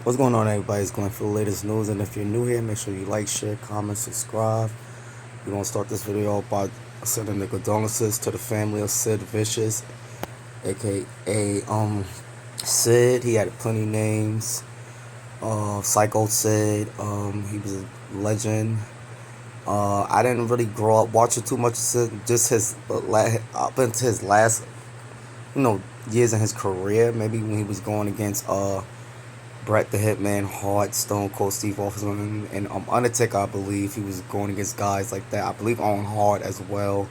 What's going on, everybody? It's going for the latest news, and if you're new here, make sure you like, share, comment, subscribe. We're gonna start this video off by sending the condolences to the family of Sid Vicious, aka Sid. He had plenty names. Psycho Sid. He was a legend. I didn't really grow up watching too much of Sid. Just his up into his last, you know, years in his career. Maybe when he was going against Bret the Hitman Hart, Stone Cold Steve Austin, and Undertaker. I believe he was going against guys like that. I believe on Hart as well.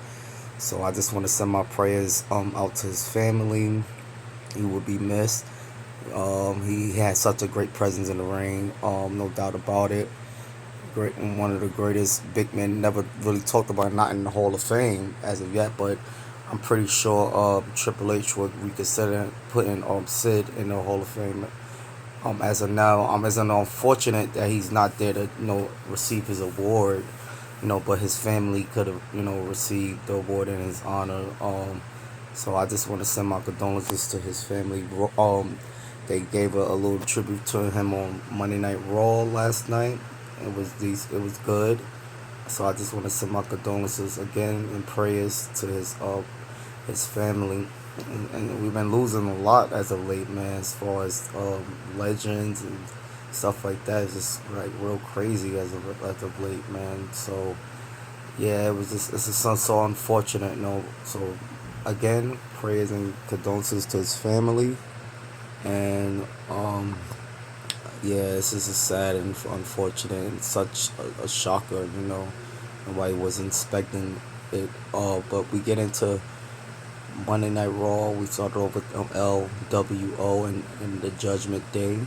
So I just want to send my prayers out to his family. He will be missed. He had such a great presence in the ring, no doubt about it. Great, one of the greatest big men, never really talked about, not in the Hall of Fame as of yet, but I'm pretty sure Triple H would reconsider putting Sid in the Hall of Fame as of now. It's unfortunate that he's not there to receive his award, but his family could have received the award in his honor. So I just want to send my condolences to his family. They gave a little tribute to him on Monday Night Raw last night. It was good. So I just want to send my condolences again and prayers to his family. And we've been losing a lot as of late, man, as far as legends and stuff like that. It's just like real crazy as of late, man. So yeah, it's just so unfortunate, So again, prayers and condolences to his family, and yeah, this is a sad and unfortunate and such a shocker, Nobody was expecting it all. But we get into Monday Night Raw. We started off with LWO and the Judgment Day.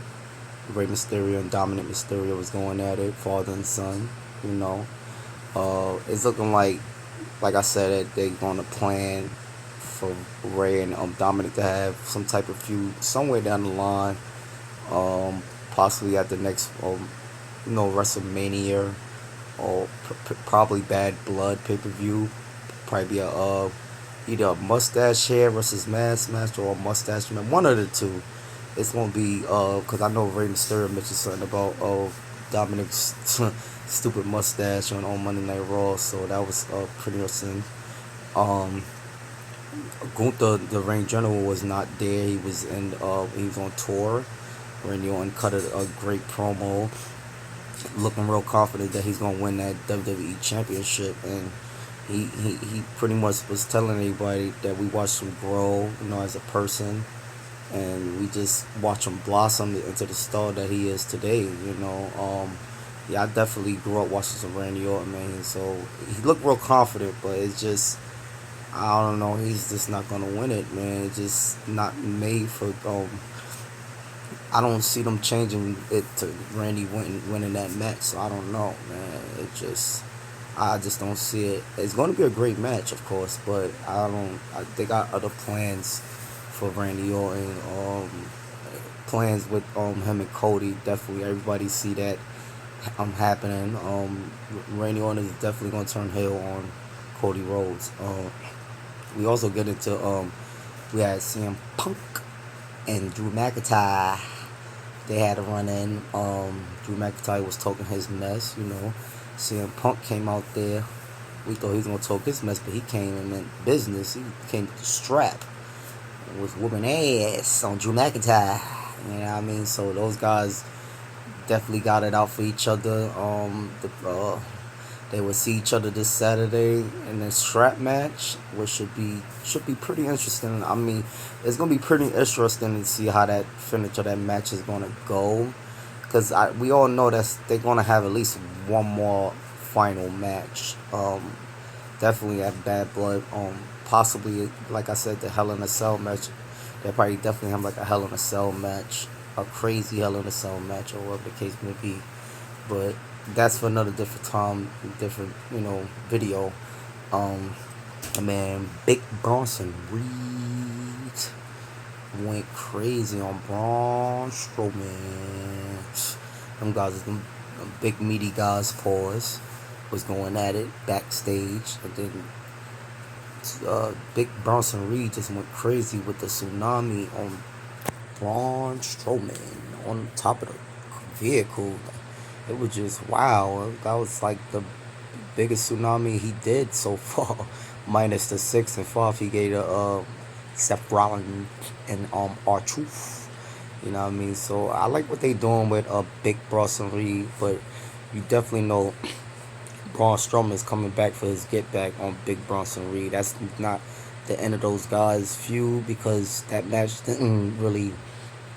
Rey Mysterio and Dominic Mysterio was going at it, father and son. You know, it's looking like I said, they're going to plan for Rey and Dominic to have some type of feud somewhere down the line. Possibly at the next, WrestleMania, or probably Bad Blood pay-per-view. Probably be either a mustache hair versus mask match, or a mustache man. One of the two. It's gonna be because I know Rey Mysterio mentioned something about Dominic's stupid mustache on Monday Night Raw, so that was pretty interesting. Um, Gunther, the Ring General, was not there. He was on tour. Randy Orton cut a great promo, looking real confident that he's gonna win that WWE Championship, and he pretty much was telling everybody that we watched him grow, as a person, and we just watch him blossom into the star that he is today. Yeah, I definitely grew up watching some Randy Orton, man. So he looked real confident, but it's just, I don't know. He's just not gonna win it, man. It's just not made for. I don't see them changing it to Randy winning that match. So I don't know, man. I just don't see it. It's going to be a great match, of course, but they got other plans for Randy Orton. Plans with him and Cody. Definitely, everybody see that happening. Randy Orton is definitely going to turn heel on Cody Rhodes. We also get into we had CM Punk and Drew McIntyre. They had a run in. Drew McIntyre was talking his mess, CM Punk came out there. We thought he was gonna talk his mess, but he came and meant business. He came with the strap, was whooping ass on Drew McIntyre. You know what I mean? So those guys definitely got it out for each other. They will see each other this Saturday in a strap match, which should be pretty interesting. I mean, it's gonna be pretty interesting to see how that finish of that match is gonna go, because we all know that they're gonna have at least one more final match. Definitely at Bad Blood. Possibly, like I said, the Hell in a Cell match. They probably definitely have like a Hell in a Cell match, a crazy Hell in a Cell match, or whatever the case may be. But that's for another different time, different video. Um, Man, Big Bronson Reed went crazy on Braun Strowman. Them guys, them big meaty guys, pause, was going at it backstage, and then Big Bronson Reed just went crazy with the tsunami on Braun Strowman on top of vehicle. It was just wow. That was like the biggest tsunami he did so far. Minus the 6 and 5 he gave to Seth Rollins and R-Truth. You know what I mean? So I like what they doing with Big Bronson Reed, but you definitely know Braun Strowman is coming back for his get back on Big Bronson Reed. That's not the end of those guys' feud because that match didn't really,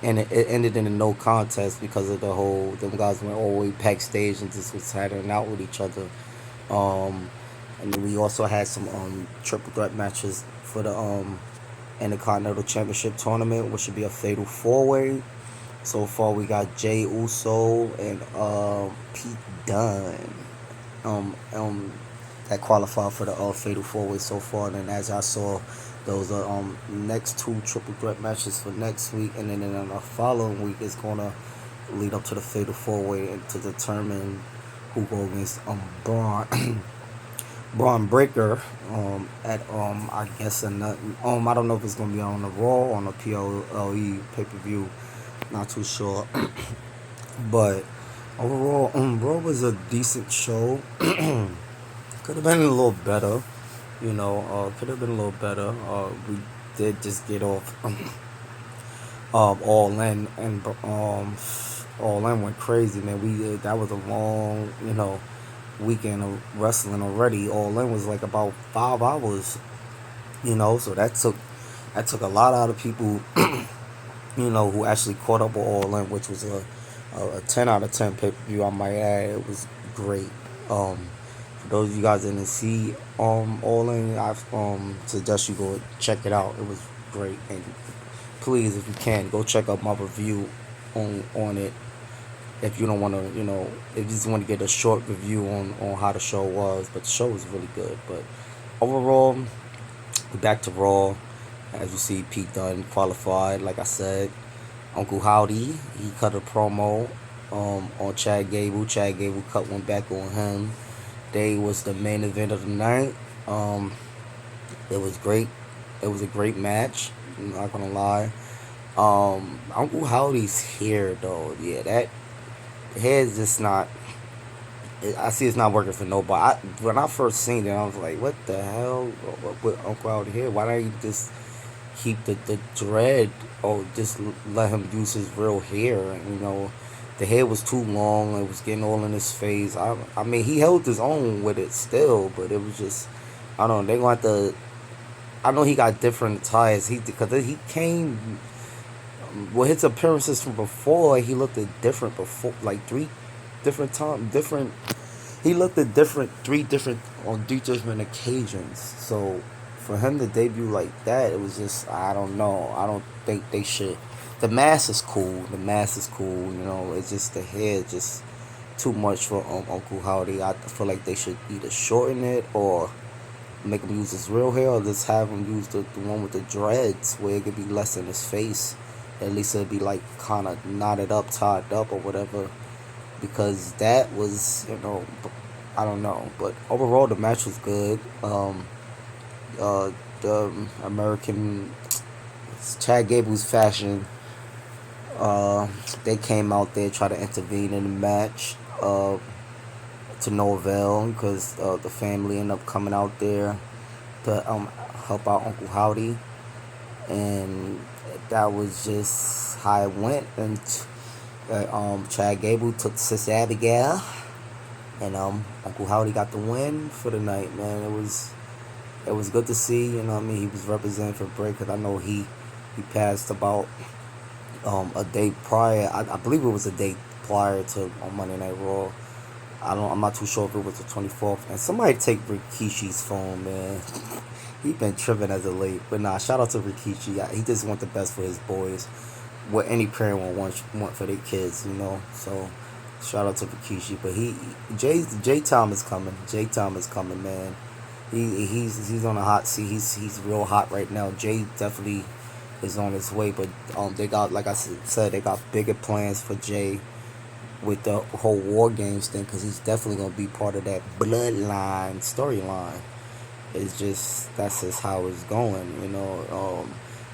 and it ended in a no contest because of the whole them guys went all the way backstage and just was hanging out with each other. Um, and then we also had some triple threat matches for the Intercontinental Championship tournament, which should be a fatal 4-way. So far, we got Jay Uso and Pete Dunne. That qualified for the fatal 4-way so far. And then as I saw, those are next 2 triple threat matches for next week, and then in the following week is gonna lead up to the fatal 4-way and to determine who go against Braun Breaker at I guess I don't know if it's gonna be on the Raw or on the PLE pay-per-view, not too sure. But overall, Raw was a decent show. Could have been a little better, could have been a little better. We did just get off All In, and All In went crazy, man. That was a long, weekend of wrestling already. All In was like about 5 hours, so that took a lot out of people, who actually caught up with All In, which was a 10 out of 10 pay-per-view, I might add. It was great. For those of you guys that didn't see All In, I suggest you go check it out. It was great, and please, if you can, go check out my review on it. If you don't want to, if you just want to get a short review on how the show was, but the show was really good. But overall, back to Raw. As you see, Pete Dunne qualified. Like I said, Uncle Howdy, he cut a promo on Chad Gable. Chad Gable cut one back on him. They was the main event of the night. It was great. It was a great match. I'm not gonna lie. Uncle Howdy's hair though, yeah, that hair is just not. I see it's not working for nobody. When I first seen it, I was like, "What the hell with Uncle Howdy hair? Why don't you just keep the dread or just let him use his real hair?" And, the hair was too long. It was getting all in his face. I mean, he held his own with it still, but it was just, I don't know. They gonna have to. I know he got different attires. Because he came. Well, his appearances from before, he looked at different before, like 3 different times, different. He looked at different, 3 different on 3 different occasions. So for him to debut like that, it was just, I don't know. I don't think they should. The mask is cool. The mask is cool. It's just the hair just too much for Uncle Howdy. I feel like they should either shorten it or make him use his real hair, or just have him use the one with the dreads where it could be less in his face. At least it'd be like kind of knotted up, tied up, or whatever. Because that was, I don't know. But overall, the match was good. The American Chad Gable's fashion. They came out there, try to intervene in the match. To no avail because the family ended up coming out there to help out Uncle Howdy, and that was just how it went. And Chad Gable took Sis Abigail, and Uncle Howdy got the win for the night. Man, it was good to see. He was representing for Bray, because I know he passed about a day prior. I believe it was a day prior to on Monday Night Raw. I'm not too sure if it was the 24th. And somebody take Rikishi's phone, man. He been tripping as of late. But nah, shout out to Rikishi. He just want the best for his boys. What any parent would want for their kids, So shout out to Rikishi. But J Tom is coming. J Tom is coming, man. He's on a hot seat. He's real hot right now. Jay definitely is on his way. But they got, like I said, they got bigger plans for Jay with the whole War Games thing, because he's definitely going to be part of that bloodline storyline. That's just how it's going,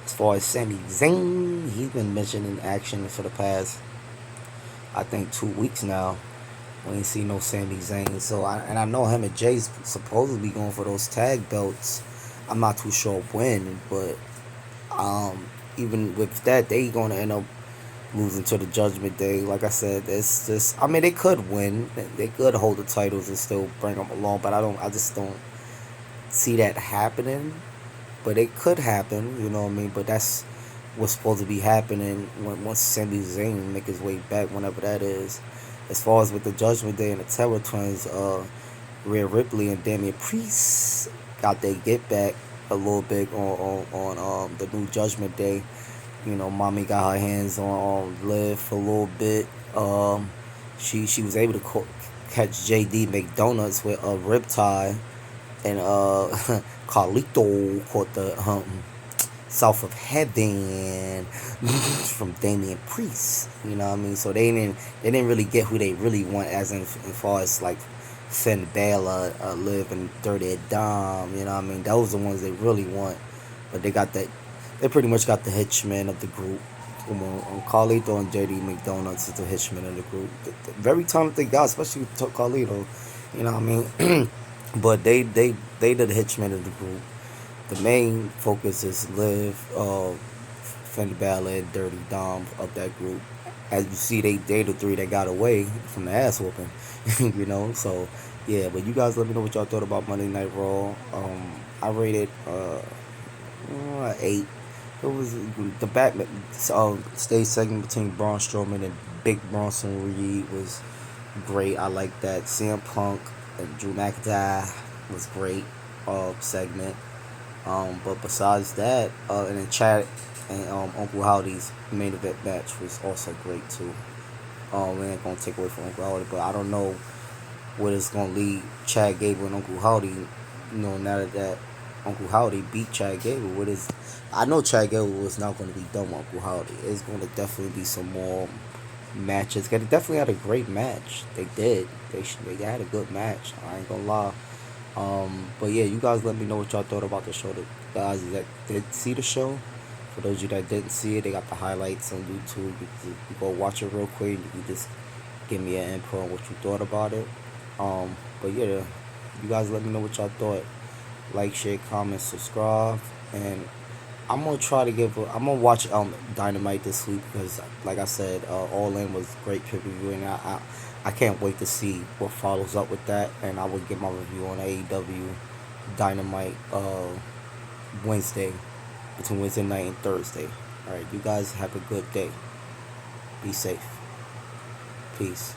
As far as Sami Zayn, he's been mentioned in action for the past I think 2 weeks now. We ain't seen no Sami Zayn. So I know him and Jay's supposedly going for those tag belts. I'm not too sure when, but even with that, they gonna end up losing to the Judgment Day. Like I said, it's just, I mean, they could win. They could hold the titles and still bring them along, but I just don't see that happening. But it could happen, you know what I mean? But that's what's supposed to be happening once Sami Zayn make his way back, whenever that is. As far as with the Judgment Day and the Terror Twins, Rhea Ripley and Damian Priest got their get back a little bit on the new Judgment Day. You know, mommy got her hands on Liv for a little bit. She was able to catch JD McDonuts with a riptide, and Carlito caught the South of Heaven from Damian Priest. You know what I mean? So they didn't really get who they really want, as far as like Finn Balor, Liv, and Dirty Dom. You know what I mean? Those are the ones they really want. But they got that. They pretty much got the hitchman of the group. Carlito and JD McDonuts is the hitchman of the group. Very talented guy, especially Carlito. You know what I mean? But they the hitchman of the group. The main focus is Liv, Finn Balor, and Dirty Dom of that group. As you see, they the three that got away from the ass whooping. You know, so yeah. But you guys let me know what y'all thought about Monday Night Raw. I rated 8. It was the stage segment between Braun Strowman and Big Bronson Reed was great. I like that. CM Punk and Drew McIntyre was great segment. But besides that, and then Chad and Uncle Howdy's main event match was also great too. We ain't gonna take away from Uncle Howdy, but I don't know what it's gonna lead Chad Gable and Uncle Howdy. You know, now that Uncle Howdy beat Chad Gable, I know Chad Gable was not gonna be done with Uncle Howdy. It's gonna definitely be some more matches. They definitely had a great match. They did. They had a good match. I ain't gonna lie. But yeah, you guys let me know what y'all thought about the show. The guys that did see the show, for those of you that didn't see it, they got the highlights on YouTube. You go watch it real quick. You can just give me an input on what you thought about it. But yeah, you guys let me know what y'all thought. Like, share, comment, subscribe, and I'm gonna watch Dynamite this week, because like I said, All In was great pay-per-view, and I can't wait to see what follows up with that, and I will get my review on AEW Dynamite Wednesday, between Wednesday night and Thursday. Alright, you guys have a good day. Be safe. Peace.